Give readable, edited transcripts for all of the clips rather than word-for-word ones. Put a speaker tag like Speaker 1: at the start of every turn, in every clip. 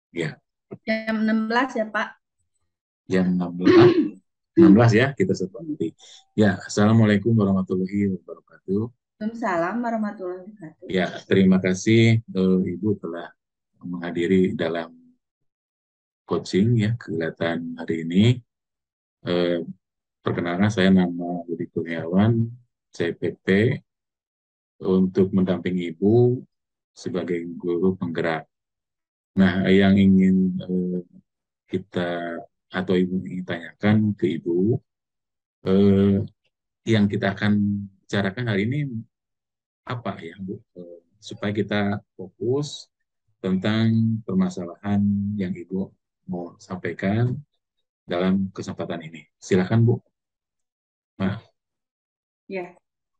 Speaker 1: Ya,
Speaker 2: Jam 16 ya, Pak.
Speaker 1: jam 16 ya kita seperti. Ya, Assalamualaikum warahmatullahi wabarakatuh.
Speaker 2: Waalaikumsalam warahmatullahi wabarakatuh.
Speaker 1: Ya, terima kasih Ibu telah menghadiri dalam coaching ya kegiatan hari ini. Eh, Perkenalkan saya nama Budi Kurniawan, CPP untuk mendampingi Ibu sebagai guru penggerak. Nah, yang ingin kita atau Ibu ingin tanyakan ke Ibu, eh, yang kita akan bicarakan hari ini apa ya, Bu? Supaya kita fokus tentang permasalahan yang Ibu mau sampaikan dalam kesempatan ini. Silakan, Bu. Nah,
Speaker 2: Ya,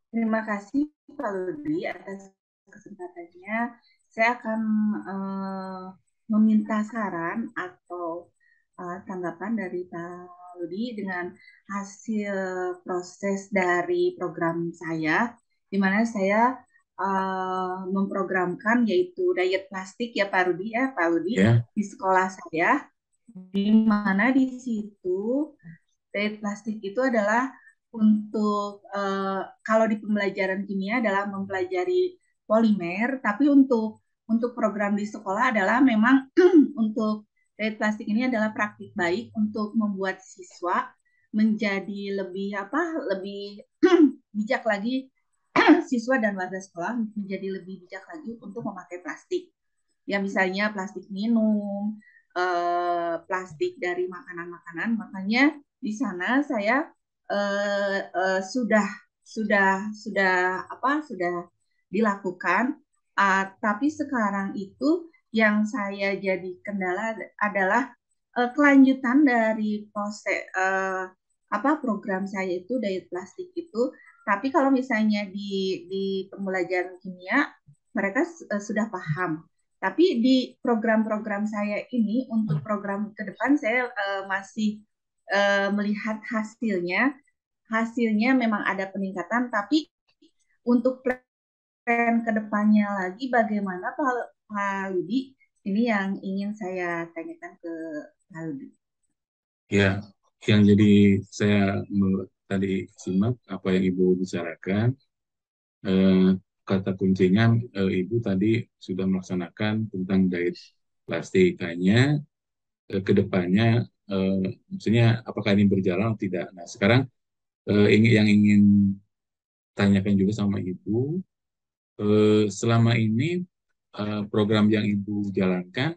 Speaker 2: terima kasih Pak Ludi atas kesempatannya. Saya akan eh, meminta saran atau tanggapan dari Pak Ludi dengan hasil proses dari program saya, di mana saya memprogramkan yaitu diet plastik ya Pak Ludi Pak Ludi
Speaker 1: ya,
Speaker 2: di sekolah saya, di mana di situ diet plastik itu adalah untuk kalau di pembelajaran kimia adalah mempelajari polimer, tapi untuk program di sekolah adalah memang untuk diet plastik ini adalah praktik baik untuk membuat siswa menjadi lebih lebih bijak lagi siswa dan warga sekolah menjadi lebih bijak lagi untuk memakai plastik. Ya misalnya plastik minum, plastik dari makanan-makanan. Makanya di sana saya sudah dilakukan. Tapi sekarang itu yang saya jadi kendala adalah kelanjutan dari proses program saya itu diet plastik itu. Tapi kalau misalnya di pembelajaran kimia mereka sudah paham. Tapi di program-program saya ini untuk program ke depan saya masih melihat hasilnya. Hasilnya memang ada peningkatan, tapi untuk plan ke depannya lagi bagaimana Pak Ludi? Ini yang ingin saya tanyakan ke Pak Ludi.
Speaker 1: ya, yang jadi saya tadi simak apa yang Ibu bicarakan. Eh, Kata kuncinya Ibu tadi sudah melaksanakan tentang diet plastik. Hanya ke depannya, eh, maksudnya apakah ini berjalan atau tidak. Nah, sekarang yang ingin tanyakan juga sama Ibu, selama ini program yang Ibu jalankan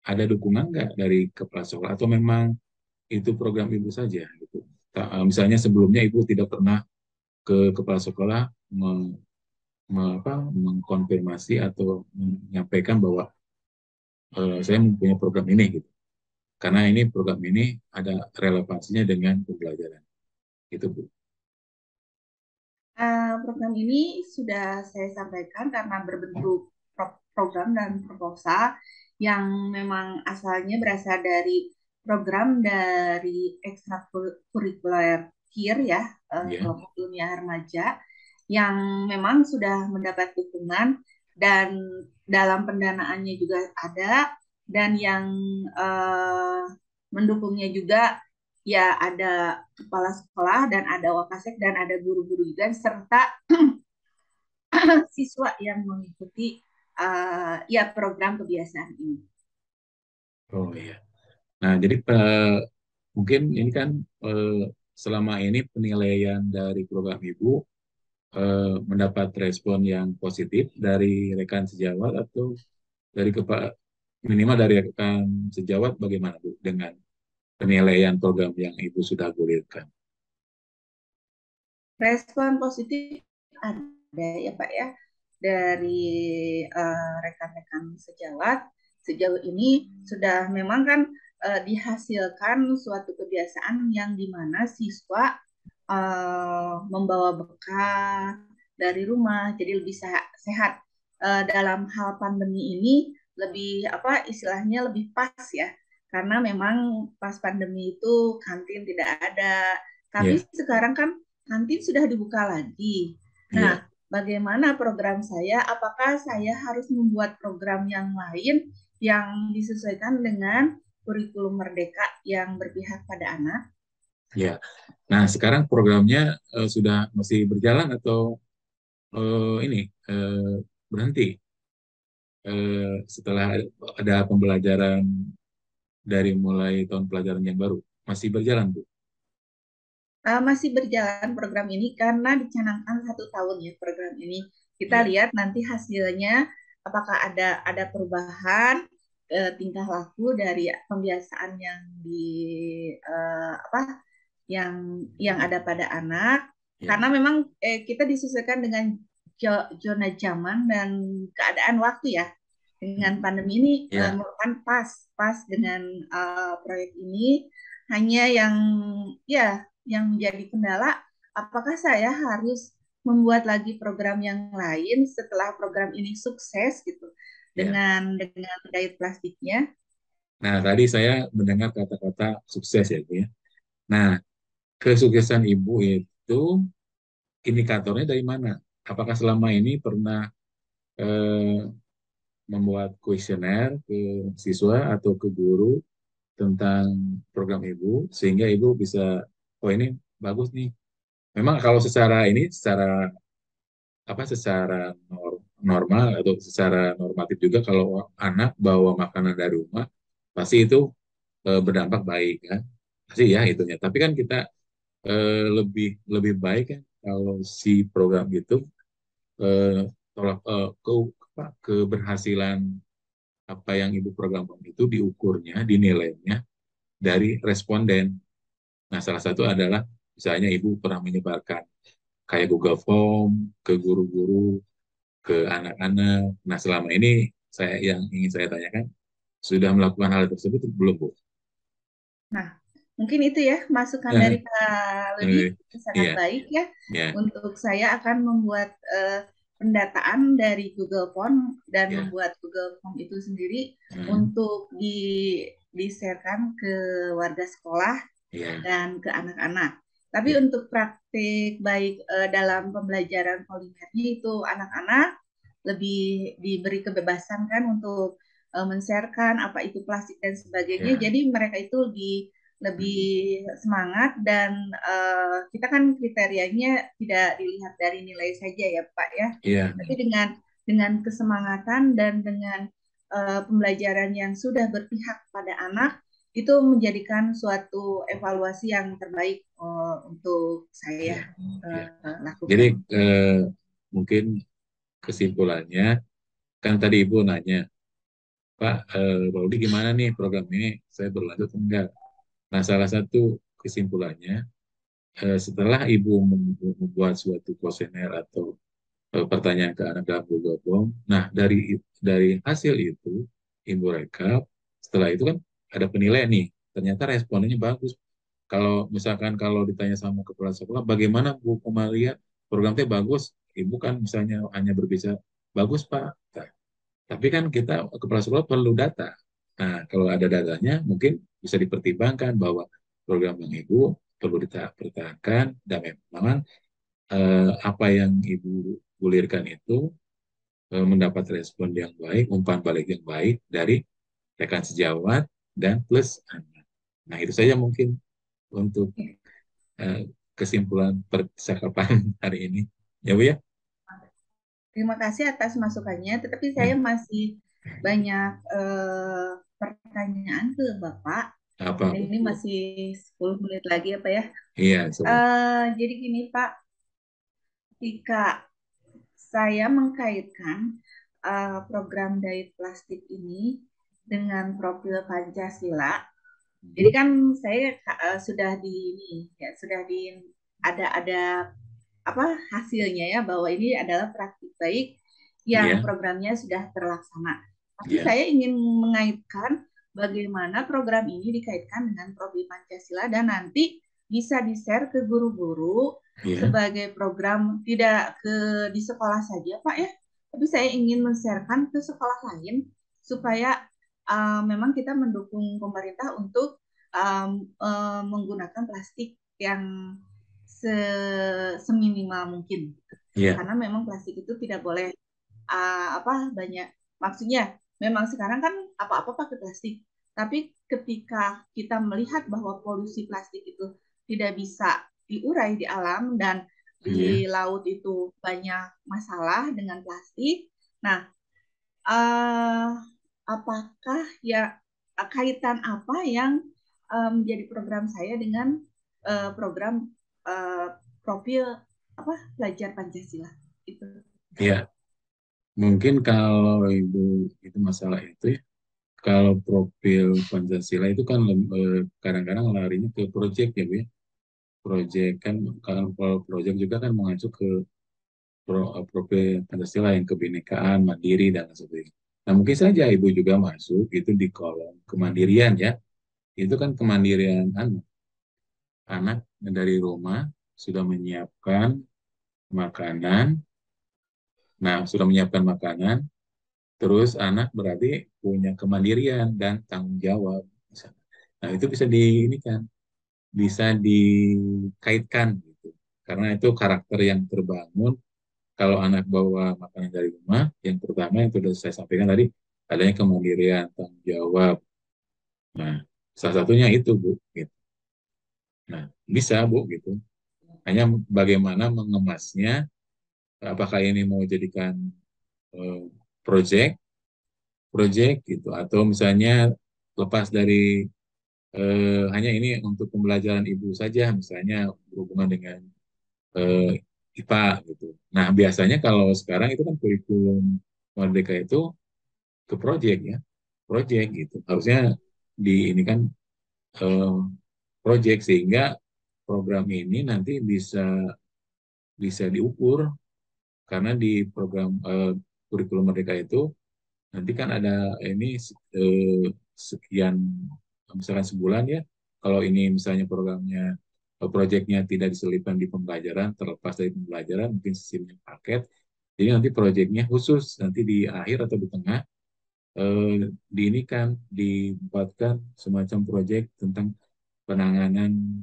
Speaker 1: ada dukungan nggak dari kepala sekolah atau memang itu program Ibu saja gitu. Misalnya sebelumnya Ibu tidak pernah ke kepala sekolah mengkonfirmasi atau menyampaikan bahwa saya mempunyai program ini gitu. Karena ini program ini ada relevansinya dengan pembelajaran. Itu, Bu.
Speaker 2: Program ini sudah saya sampaikan karena berbentuk program dan proposal yang memang asalnya berasal dari program dari ekstrakurikuler KIR ya,
Speaker 1: Ya,
Speaker 2: kelompok ilmiah remaja yang memang sudah mendapat dukungan dan dalam pendanaannya juga ada dan yang eh, mendukungnya juga ya ada kepala sekolah dan ada wakasek dan ada guru-guru juga serta siswa yang mengikuti ya program kebiasaan ini.
Speaker 1: oh iya. Nah, jadi mungkin ini kan eh, selama ini penilaian dari program Ibu mendapat respon yang positif dari rekan sejawat atau dari minimal dari rekan sejawat bagaimana Bu dengan penilaian program yang Ibu sudah gulirkan?
Speaker 2: Respon positif ada ya Pak ya dari rekan-rekan sejawat. Sejauh ini sudah memang kan dihasilkan suatu kebiasaan yang dimana siswa membawa bekal dari rumah jadi lebih sehat. Dalam hal pandemi ini lebih istilahnya lebih pas ya karena memang pas pandemi itu kantin tidak ada tapi
Speaker 1: Ya,
Speaker 2: sekarang kan kantin sudah dibuka lagi.
Speaker 1: iya.
Speaker 2: Nah, bagaimana program saya? Apakah saya harus membuat program yang lain yang disesuaikan dengan kurikulum Merdeka yang berpihak pada anak.
Speaker 1: Ya. Nah, sekarang programnya sudah masih berjalan atau ini berhenti setelah ada pembelajaran dari mulai tahun pelajaran yang baru? Masih berjalan, Bu?
Speaker 2: Masih berjalan program ini karena dicanangkan 1 tahun ya program ini. Kita
Speaker 1: Ya,
Speaker 2: lihat nanti hasilnya apakah ada perubahan tingkah laku dari pembiasaan yang di apa yang ada pada anak.
Speaker 1: ya,
Speaker 2: Karena memang kita disesuaikan dengan zona zaman dan keadaan waktu ya. Dengan pandemi ini
Speaker 1: ya,
Speaker 2: merupakan pas dengan proyek ini hanya yang ya yang menjadi kendala, apakah saya harus membuat lagi program yang lain setelah program ini sukses gitu
Speaker 1: ya.
Speaker 2: dengan diet plastiknya.
Speaker 1: Nah, tadi saya mendengar kata-kata sukses ya, Bu ya. Nah, kesuksesan Ibu itu indikatornya dari mana? Apakah selama ini pernah eh, membuat kuesioner ke siswa atau ke guru tentang program Ibu sehingga Ibu bisa, oh ini bagus nih. Memang kalau secara ini, secara apa, secara normal atau secara normatif juga kalau anak bawa makanan dari rumah pasti itu berdampak baik kan, pasti ya itunya. Tapi kan kita lebih lebih baik kan kalau si program itu eh, tolak keberhasilan apa yang ibu programkan itu diukurnya, dinilainya dari responden. Nah, salah satu adalah misalnya ibu pernah menyebarkan kayak Google Form ke guru-guru, ke anak-anak. Nah, selama ini saya yang ingin saya tanyakan, sudah melakukan hal tersebut belum, Bu?
Speaker 2: Nah, mungkin itu ya masukan dari Pak Ludi sangat
Speaker 1: Iya,
Speaker 2: baik ya.
Speaker 1: iya,
Speaker 2: Untuk saya akan membuat pendataan dari Google Form dan
Speaker 1: iya,
Speaker 2: membuat Google Form itu sendiri
Speaker 1: hmm,
Speaker 2: untuk di-sharekan ke warga sekolah
Speaker 1: iya,
Speaker 2: dan ke anak-anak. Tapi
Speaker 1: iya,
Speaker 2: untuk praktik baik dalam pembelajaran polimernya itu anak-anak lebih diberi kebebasan kan untuk men-sharekan apa itu plastik dan sebagainya.
Speaker 1: iya,
Speaker 2: Jadi mereka itu lebih
Speaker 1: hmm,
Speaker 2: semangat dan kita kan kriterianya tidak dilihat dari nilai saja ya Pak ya,
Speaker 1: iya,
Speaker 2: tapi dengan kesemangatan dan dengan pembelajaran yang sudah berpihak pada anak itu menjadikan suatu evaluasi yang terbaik untuk
Speaker 1: iya,
Speaker 2: saya
Speaker 1: iya. Jadi
Speaker 2: lakukan.
Speaker 1: mungkin kesimpulannya kan tadi Ibu nanya, Pak, Pak Rudi gimana nih program ini? Saya berlanjut enggak? Nah, salah satu kesimpulannya, setelah Ibu membuat suatu kuesioner atau pertanyaan ke anak dalam Google Form, nah dari hasil itu, Ibu rekap, setelah itu kan ada penilaian nih, ternyata responnya bagus. Kalau misalkan kalau ditanya sama kepala sekolah, bagaimana Bu Komalia, programnya bagus, Ibu kan misalnya hanya berbicara, bagus Pak. Nah, tapi kan kita kepala sekolah perlu data. Nah, kalau ada datanya, mungkin bisa dipertimbangkan bahwa program yang Ibu perlu dipertahankan dan memang apa yang Ibu gulirkan itu mendapat respon yang baik, umpan balik yang baik dari rekan sejawat dan plus anak. Nah, itu saja mungkin untuk eh, kesimpulan percakapan hari ini. Ya, Bu ya?
Speaker 2: Terima kasih atas masukannya, tetapi saya
Speaker 1: Hmm.
Speaker 2: masih banyak pertanyaan ke Bapak.
Speaker 1: Apa,
Speaker 2: Ini
Speaker 1: Bu?
Speaker 2: masih 10 menit lagi apa ya?
Speaker 1: Iya, so.
Speaker 2: Jadi gini Pak, ketika saya mengkaitkan program diet plastik ini dengan profil Pancasila, jadi kan saya sudah di ini ya sudah di ada apa hasilnya ya bahwa ini adalah praktik baik yang
Speaker 1: Iya,
Speaker 2: programnya sudah terlaksana. Tapi
Speaker 1: iya,
Speaker 2: saya ingin mengaitkan bagaimana program ini dikaitkan dengan profil Pancasila dan nanti bisa di-share ke guru-guru
Speaker 1: iya,
Speaker 2: sebagai program tidak di sekolah saja Pak ya, tapi saya ingin men-sharekan ke sekolah lain supaya memang kita mendukung pemerintah untuk menggunakan plastik yang seminimal mungkin
Speaker 1: iya,
Speaker 2: karena memang plastik itu tidak boleh banyak maksudnya memang sekarang kan apa-apa pakai plastik. Tapi ketika kita melihat bahwa polusi plastik itu tidak bisa diurai di alam dan
Speaker 1: Iya,
Speaker 2: di laut itu banyak masalah dengan plastik. Nah, uh, apakah ya kaitan apa yang menjadi program saya dengan program uh, profil apa pelajar Pancasila itu.
Speaker 1: iya. Mungkin kalau Ibu itu masalah itu ya, kalau profil Pancasila itu kan kadang-kadang larinya ke proyek ya, Bu ya. Proyek kan, kalau proyek juga kan mengacu ke profil Pancasila yang kebinekaan, mandiri, dan lain sebagainya. Nah, mungkin saja Ibu juga masuk itu di kolom kemandirian ya. Itu kan kemandirian anak dari rumah sudah menyiapkan makanan. Nah, sudah menyiapkan makanan, terus anak berarti punya kemandirian dan tanggung jawab. Misalnya. Nah, itu bisa di ini kan, bisa dikaitkan gitu. Karena itu karakter yang terbangun kalau anak bawa makanan dari rumah, yang pertama yang sudah saya sampaikan tadi, adanya kemandirian, tanggung jawab. Nah, salah satunya itu, Bu. Gitu. Nah, bisa, Bu, gitu. Hanya bagaimana mengemasnya, apakah ini mau jadikan eh, project, project gitu, atau misalnya lepas dari hanya ini untuk pembelajaran ibu saja, misalnya berhubungan dengan IPA gitu. Nah, biasanya kalau sekarang itu kan kurikulum Merdeka itu ke project ya, project gitu. Harusnya di ini kan eh, project sehingga program ini nanti bisa bisa diukur karena di program kurikulum Merdeka itu nanti kan ada ini eh, sekian misalkan sebulan ya. Kalau ini misalnya programnya proyeknya tidak diselipkan di pembelajaran, terlepas dari pembelajaran, mungkin sistemnya paket. Jadi nanti proyeknya khusus nanti di akhir atau di tengah di ini kan dibuatkan semacam proyek tentang penanganan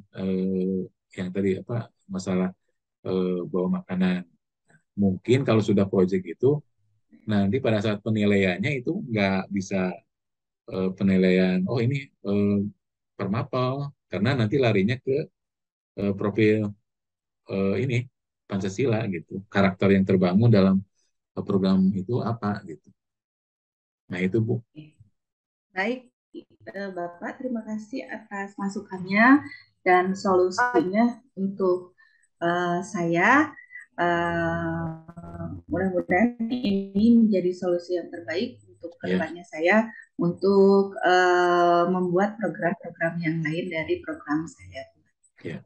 Speaker 1: yang tadi apa masalah bawa makanan. Mungkin kalau sudah proyek itu nanti pada saat penilaiannya itu nggak bisa penilaian oh ini eh, permapel karena nanti larinya ke profil ini Pancasila gitu karakter yang terbangun dalam program itu apa gitu. Nah itu Bu.
Speaker 2: Baik, Bapak, terima kasih atas masukannya dan solusinya untuk saya. Mudah-mudahan ini menjadi solusi yang terbaik untuk
Speaker 1: Ya,
Speaker 2: kedepannya saya untuk membuat program-program yang lain dari program saya.
Speaker 1: ya.